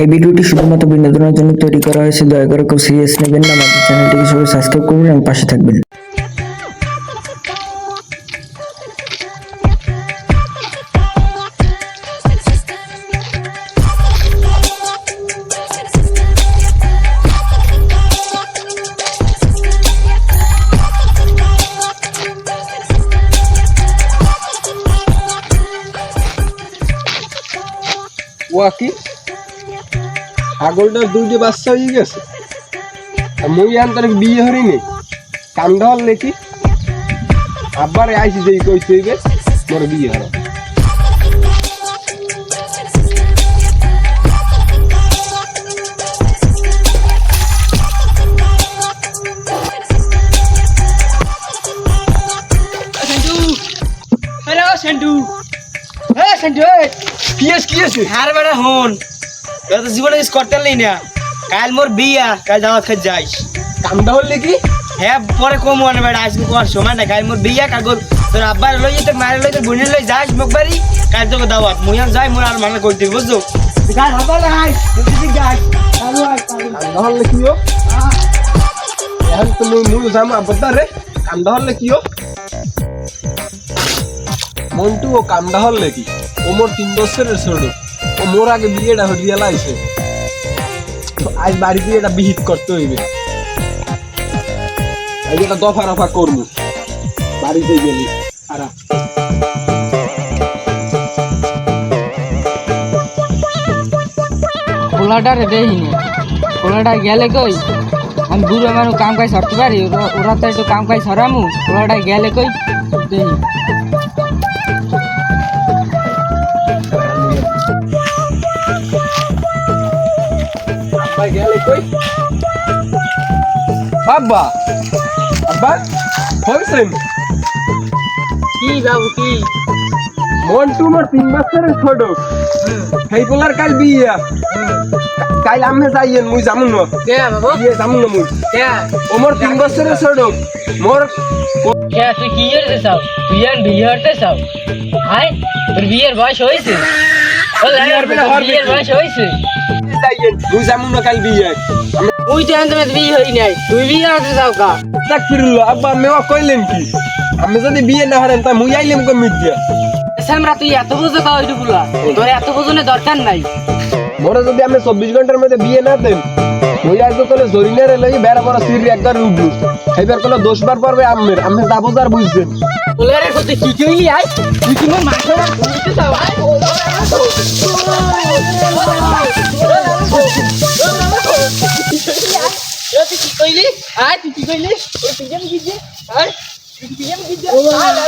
এই ভিডিওটি শুধুমাত্র বিনোদনের জন্য তৈরি করা হয়েছে। দয়া করে কেউ সিরিয়াস নেবেন না। আমাদের চ্যানেলটিকে সবাই সাবস্ক্রাইব করবেন এবং পাশে থাকবেন। ওয়াকি ছাগলটার দুইটি বাচ্চা হয়ে গেছে। মুই আন্তর বিয়ে হরিনি কান্দা হল নাকি আবার আইসি যে কইতে হইবে মোর বিয়ে হল। জীবনে করতে না কাল মোর বিয়া কাল দাওয়াত খাই যাইস কান্দা হল নাকি হ্যাঁ পরে কম মনে বেড়া আজকে কোয়ার সময় না কাল মোর বিয়া কাগজ তোর আব্বার লই যেতে মায়ের লই তোর বোনের লই যাইস মুখবাড়ি কাল তোকে দাওয়াত মুই যাই মোর আর মানে কইতে বুঝছো কাল আবার আইস তুই যাই চালু আই কান্দা হল নাকি ও এখন তুমি মুই যাম আব্বা রে কান্দা হল নাকি ও মন্টু ও কান্দা হল নাকি ও মোর 3 বছরের ছোট ও মোর আগে বিয়েটা হরিয়া লাইছে আজ বাড়িতে এটা বিহিত করতে হইবে এই এটা দফা রফা করবো বাড়িতে গেলি আর পোলাটা রে দেখিনি পোলাটা গেলে কই আমি বুড়ো মানুষ কাম কাজ সরতে পারি ওরা তো একটু কাম কাজ সরামু পোলাটা গেলে কই দেখিনি গেলে কই আব্বা আব্বা হইছেন কি বাবু কি মন্টু মোর 3 বছরের ছোট সেই পোলার কাল বিয়া কাল আমি যাইয়েন মুই যামু না কে বাবু বিয়ে যামু না মুই কে ও মোর 3 বছরের ছোট মোর কে তুই কি করতে চাও তুই আর বিয়ে করতে চাও হাই তোর বিয়ের বয়স হয়েছে বিয়ের বয়স হয়েছে যাইয়েন মুই যামু না কাল বিয়ে ওই টাইম তোমার বিয়ে হই নাই তুই বিয়ে করতে চাও কা তাক ফিরলো আব্বা মেওয়া কইলেন কি আমি যদি বিয়ে না হারেন তা মুই আইলেম কই মিডিয়া সামরা তুই এত বুঝে কাও এটা বলা তোর এত বুঝনে দরকার নাই মোরে যদি আমি 24 ঘন্টার মধ্যে বিয়ে না দেন মুই আজ তো কলে জরিনারে লই বেড়া বড় সিরি একবার উঠলু এইবার কলে 10 বার পড়বে আম্মের আমি যাবো যার বুঝছেন ওলারে কত কি কইলি আই তুই কি মোর মাথা ঘুরতে চাও আই তুই কি কইলি আই তুই কি কইলি তুই কি কইলি আই তুই কি কইলি